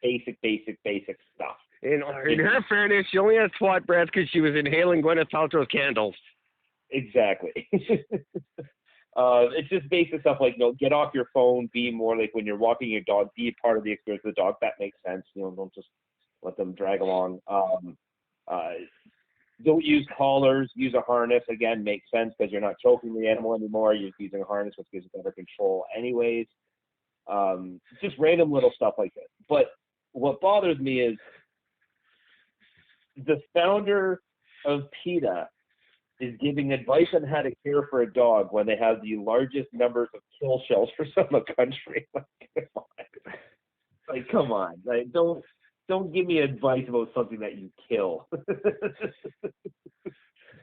basic stuff. In her fairness, she only had SWAT breath because she was inhaling Gwyneth Paltrow's candles. Exactly. It's just basic stuff like, get off your phone, be more like when you're walking your dog, be a part of the experience of the dog. That makes sense. Don't just let them drag along. Don't use collars, use a harness. Again, makes sense because you're not choking the animal anymore. You're using a harness, which gives you better control anyways. Just random little stuff like this. But what bothers me is the founder of PETA is giving advice on how to care for a dog when they have the largest numbers of kill shelters in the country. Come on. Don't give me advice about something that you kill.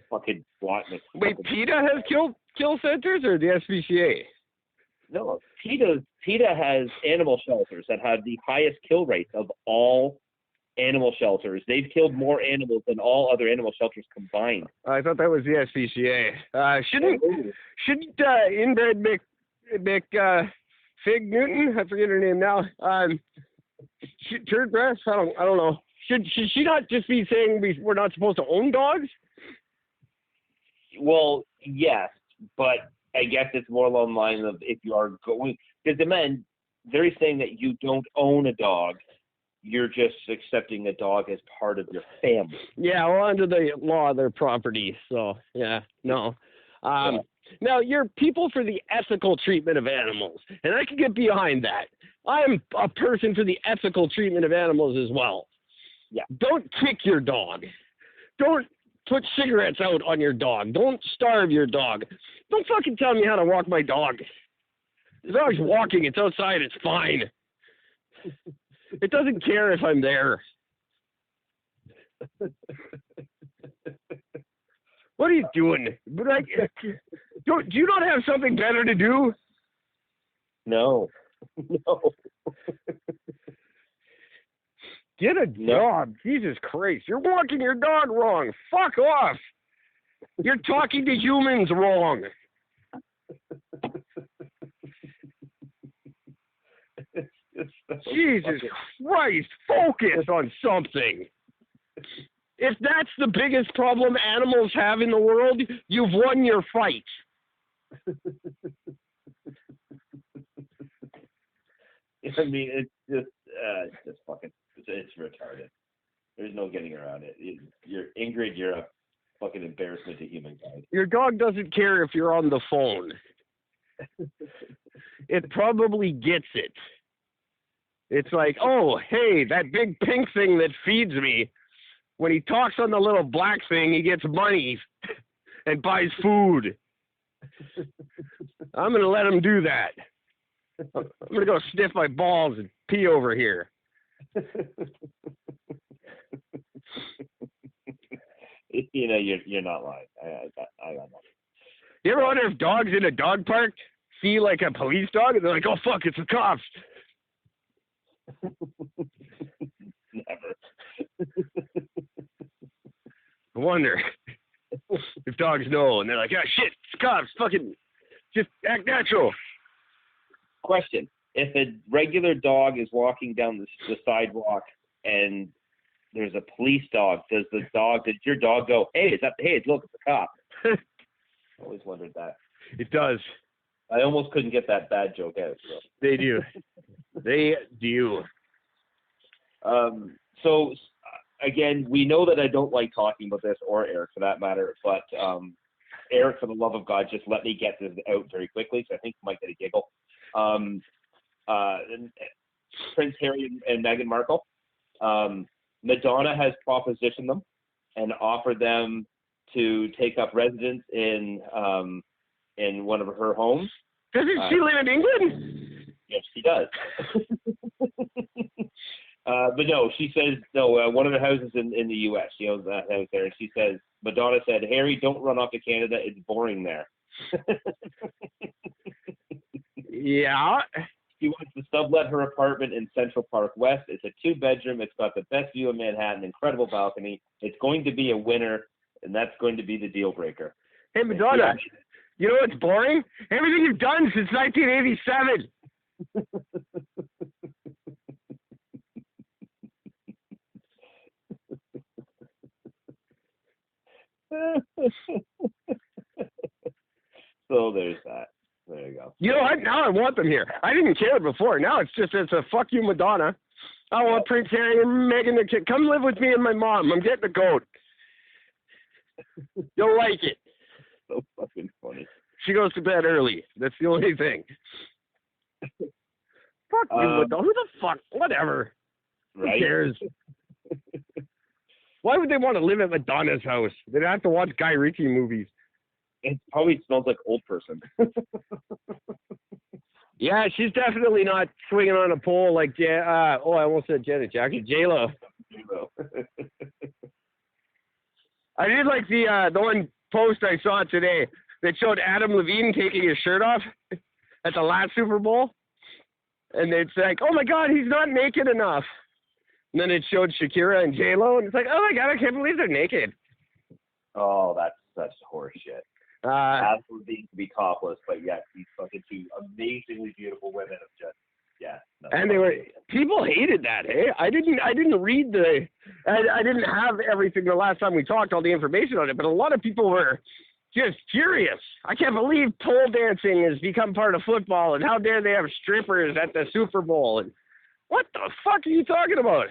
Fucking bluntness. Wait, PETA has kill centers or the SPCA? No, PETA has animal shelters that have the highest kill rates of all animal shelters. They've killed more animals than all other animal shelters combined. I thought that was the SPCA. Shouldn't inbred Fig Newton, I forget her name now, third breast? I don't know. Should she not just be saying we're not supposed to own dogs? Well, yes, but I guess it's more along the lines of if you are going, because the men, they're saying that you don't own a dog. You're just accepting a dog as part of your family. Yeah, well, under the law, they're property. So, yeah, no. Now, you're people for the ethical treatment of animals, and I can get behind that. I'm a person for the ethical treatment of animals as well. Yeah. Don't kick your dog. Don't put cigarettes out on your dog. Don't starve your dog. Don't fucking tell me how to walk my dog. The dog's walking. It's outside. It's fine. It doesn't care if I'm there. What are you doing? Do you not have something better to do? No. Get a job. Jesus Christ. You're walking your dog wrong. Fuck off. You're talking to humans wrong. Jesus Christ, focus on something. If that's the biggest problem animals have in the world, you've won your fight. I mean, it's just fucking, it's retarded. There's no getting around it. Ingrid, you're a fucking embarrassment to humankind. Your dog doesn't care if you're on the phone. It probably gets it. It's like, oh, hey, that big pink thing that feeds me, when he talks on the little black thing, he gets money and buys food. I'm going to let him do that. I'm going to go sniff my balls and pee over here. You're not lying. I don't know. You ever wonder if dogs in a dog park see like a police dog and they're like, oh, fuck, it's the cops. Never. I wonder if dogs know and they're like, oh, shit, it's cops. Fucking just act natural. Question. If a regular dog is walking down the sidewalk and there's a police dog, does your dog go, hey, look, it's a cop? I always wondered that. It does. I almost couldn't get that bad joke out. So. They do. They do. So, again, we know that I don't like talking about this, or Eric for that matter, but Eric, for the love of God, just let me get this out very quickly, so I think you might get a giggle. Prince Harry and Meghan Markle, Madonna has propositioned them and offered them to take up residence in one of her homes. Doesn't she live in England? Yes, she does. But no, she says, one of the houses in the U.S., she owns that house there, and she says, Madonna said, Harry, don't run off to Canada, it's boring there. Yeah. She wants to sublet her apartment in Central Park West. It's a 2-bedroom. It's got the best view of Manhattan, incredible balcony. It's going to be a winner, and that's going to be the deal breaker. Hey, Madonna, you know what's boring? Everything you've done since 1987. So there's that. There you go. You know what? Now I want them here. I didn't care before. Now it's a fuck you, Madonna. I want Prince Harry and Meghan to come live with me and my mom. I'm getting a goat. You'll like it. So fucking funny. She goes to bed early. That's the only thing. Fuck you, Madonna. Who the fuck? Whatever. Right? Who cares? Why would they want to live at Madonna's house? They'd have to watch Guy Ritchie movies. It probably smells like old person. Yeah, she's definitely not swinging on a pole like I almost said Janet Jackson. J-Lo. I did like the one post I saw today that showed Adam Levine taking his shirt off at the last Super Bowl. And it's like, oh my God, he's not naked enough. And then it showed Shakira and J-Lo, and it's like, oh my God, I can't believe they're naked. Oh, that's horse shit. Adam Levine to be topless, but yet these fucking two amazingly beautiful women of just and people hated that. Hey, I didn't read I didn't have everything the last time we talked, all the information on it, but a lot of people were just furious. I can't believe pole dancing has become part of football, and how dare they have strippers at the Super Bowl? And what the fuck are you talking about?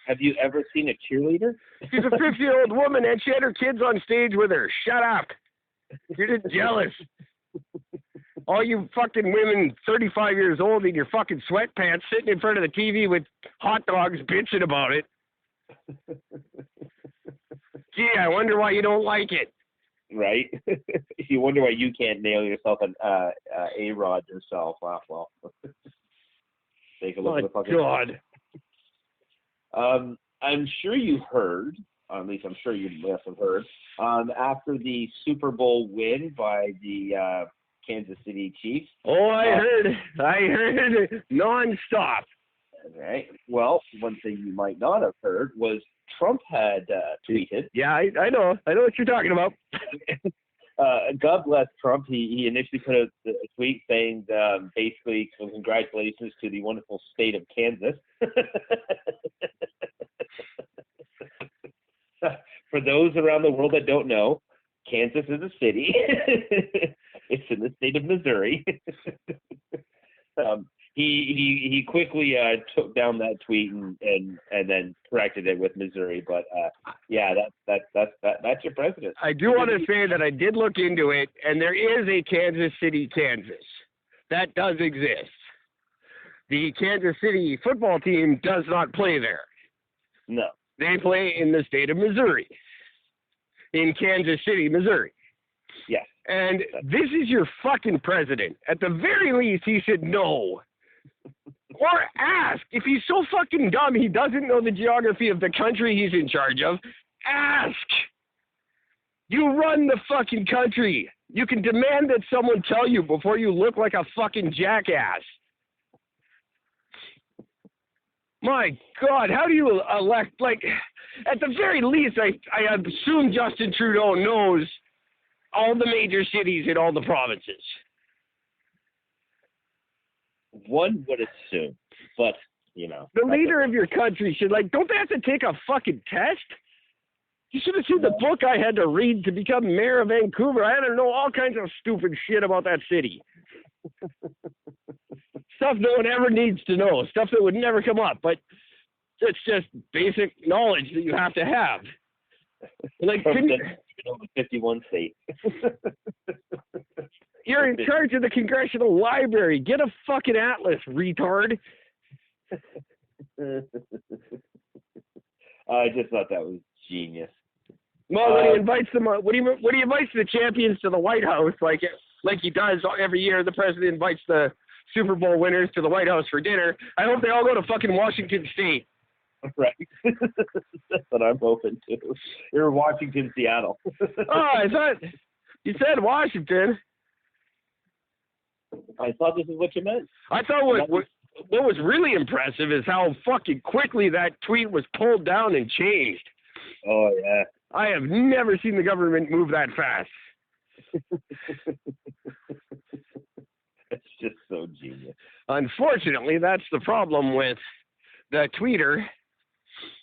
Have you ever seen a cheerleader? She's a 50-year-old woman, and she had her kids on stage with her. Shut up. You're just jealous. All you fucking women 35 years old in your fucking sweatpants sitting in front of the TV with hot dogs bitching about it. Gee, I wonder why you don't like it. Right? You wonder why you can't nail yourself an A-Rod yourself. Well. Take a look at the fucking... God. I'm sure you heard, or at least I'm sure you must have heard, after the Super Bowl win by the Kansas City Chiefs. Oh, I heard it nonstop. Right. Well, one thing you might not have heard was Trump had tweeted. Yeah, I know what you're talking about. God bless Trump. He initially put a tweet saying basically congratulations to the wonderful state of Kansas. For those around the world that don't know, Kansas is a city. It's in the state of Missouri. He quickly took down that tweet and then corrected it with Missouri. But that's your president. I do want to say that I did look into it, and there is a Kansas City, Kansas. That does exist. The Kansas City football team does not play there. No. They play in the state of Missouri, in Kansas City, Missouri. Yes. And this is your fucking president. At the very least, he should know. Or ask. If he's so fucking dumb he doesn't know the geography of the country he's in charge of, ask. You run the fucking country. You can demand that someone tell you before you look like a fucking jackass. My God, how do you elect, like, at the very least, I assume Justin Trudeau knows all the major cities in all the provinces. One would assume, but, you know. The leader of your country should, like, don't they have to take a fucking test? You should have seen the book I had to read to become mayor of Vancouver. I had to know all kinds of stupid shit about that city. Stuff no one ever needs to know. Stuff that would never come up. But it's just basic knowledge that you have to have. Like, 51 states. You're in charge of the Congressional Library. Get a fucking atlas, retard. I just thought that was genius. Well, when he invites them, when he invites the champions to the White House, like he does every year, the president invites the Super Bowl winners to the White House for dinner. I hope they all go to fucking Washington State. Right. That's what I'm hoping to. You're Washington, Seattle. Oh, I thought you said Washington. I thought this is what you meant. I thought what was really impressive is how fucking quickly that tweet was pulled down and changed. Oh, yeah. I have never seen the government move that fast. It's just so genius. Unfortunately, that's the problem with the tweeter.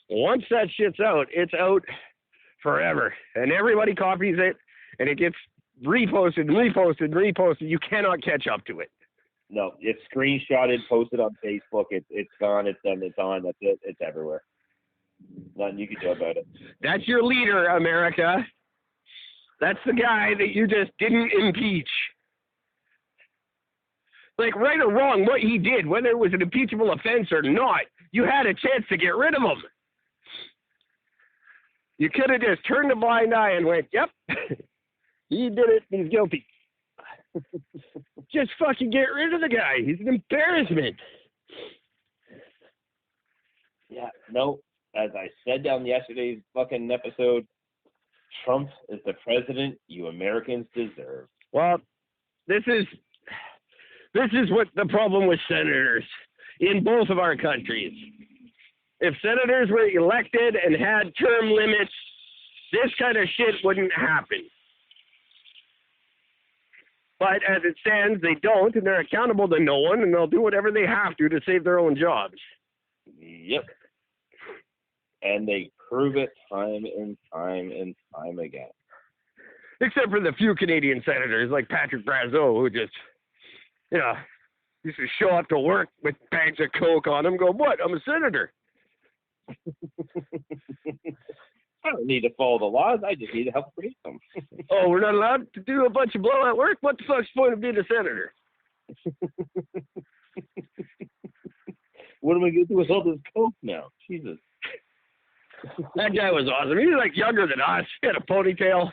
Once that shit's out, it's out forever. And everybody copies it, and it gets reposted and reposted and reposted. You cannot catch up to it. No, it's screenshotted, posted on Facebook. It's gone. It's done. It's on. That's it. It's everywhere. Nothing you can do about it. That's your leader, America. That's the guy that you just didn't impeach. Like, right or wrong, what he did, whether it was an impeachable offense or not, you had a chance to get rid of him. You could have just turned a blind eye and went, yep, he did it, he's guilty. Just fucking get rid of the guy. He's an embarrassment. Yeah, no, as I said down yesterday's fucking episode, Trump is the president you Americans deserve. Well, this is what the problem with senators in both of our countries. If senators were elected and had term limits, this kind of shit wouldn't happen. But as it stands, they don't, and they're accountable to no one, and they'll do whatever they have to save their own jobs. Yep. And they prove it time and time and time again. Except for the few Canadian senators like Patrick Brazeau, who just, used to show up to work with bags of Coke on him, go, what? I'm a senator. I don't need to follow the laws. I just need to help create them. Oh, we're not allowed to do a bunch of blow at work? What the fuck's the point of being a senator? What am I going to do with all this Coke now? Jesus. That guy was awesome. He was like younger than us. He had a ponytail.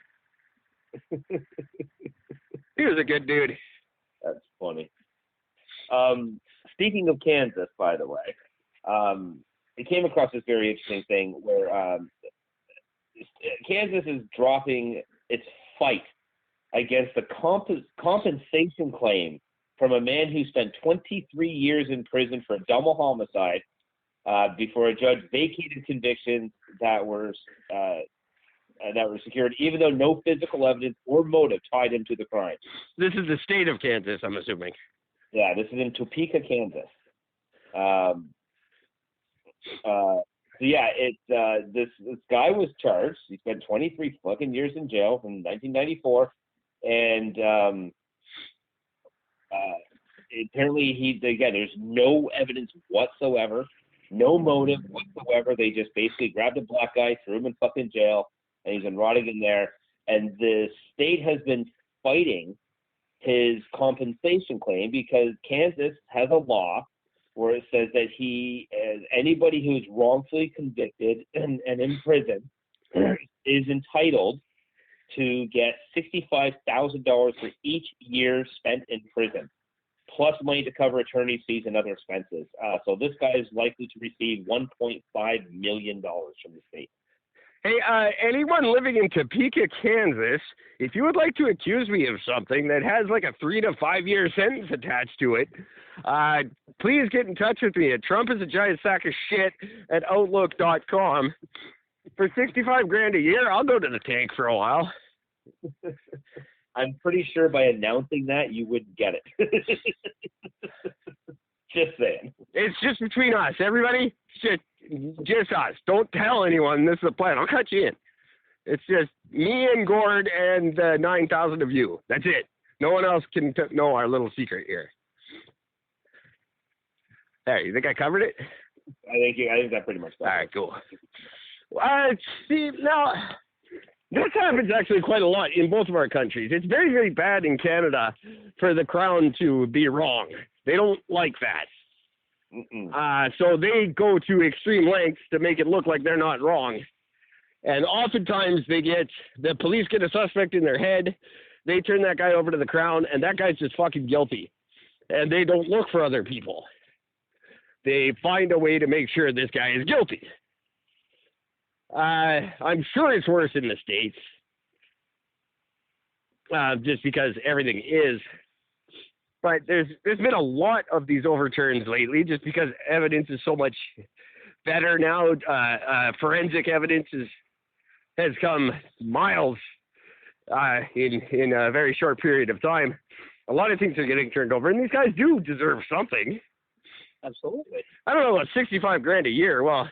He was a good dude. That's funny. Speaking of Kansas, by the way, I came across this very interesting thing where Kansas is dropping its fight against the compensation claim from a man who spent 23 years in prison for a double homicide before a judge vacated convictions that were secured, even though no physical evidence or motive tied him to the crime. This is the state of Kansas, I'm assuming. Yeah, this is in Topeka, Kansas. This guy was charged. He spent 23 fucking years in jail from 1994, and apparently there's no evidence whatsoever, no motive whatsoever. They just basically grabbed a black guy, threw him in fucking jail, and he's been rotting in there. And the state has been fighting his compensation claim because Kansas has a law where it says that anybody who is wrongfully convicted and in prison is entitled to get $65,000 for each year spent in prison, plus money to cover attorney's fees and other expenses. So this guy is likely to receive $1.5 million from the state. Hey, anyone living in Topeka, Kansas, if you would like to accuse me of something that has like a 3 to 5 year sentence attached to it, please get in touch with me at trumpisagiantsackofshit@outlook.com. For $65,000 a year, I'll go to the tank for a while. I'm pretty sure by announcing that, you wouldn't get it. Just saying. It's just between us, everybody. Just us. Don't tell anyone this is the plan. I'll cut you in. It's just me and Gord and 9,000 of you. That's it. No one else can know our little secret here. There, you think I covered it? I think that pretty much covered it. All right, cool. See, now, this happens actually quite a lot in both of our countries. It's very, very bad in Canada for the Crown to be wrong. They don't like that. So they go to extreme lengths to make it look like they're not wrong. And oftentimes the police get a suspect in their head, they turn that guy over to the Crown, and that guy's just fucking guilty. And they don't look for other people. They find a way to make sure this guy is guilty. I'm sure it's worse in the States, just because everything is. But there's been a lot of these overturns lately just because evidence is so much better now. Forensic evidence has come miles in a very short period of time. A lot of things are getting turned over, and these guys do deserve something. Absolutely. I don't know about $65,000 a year. Well,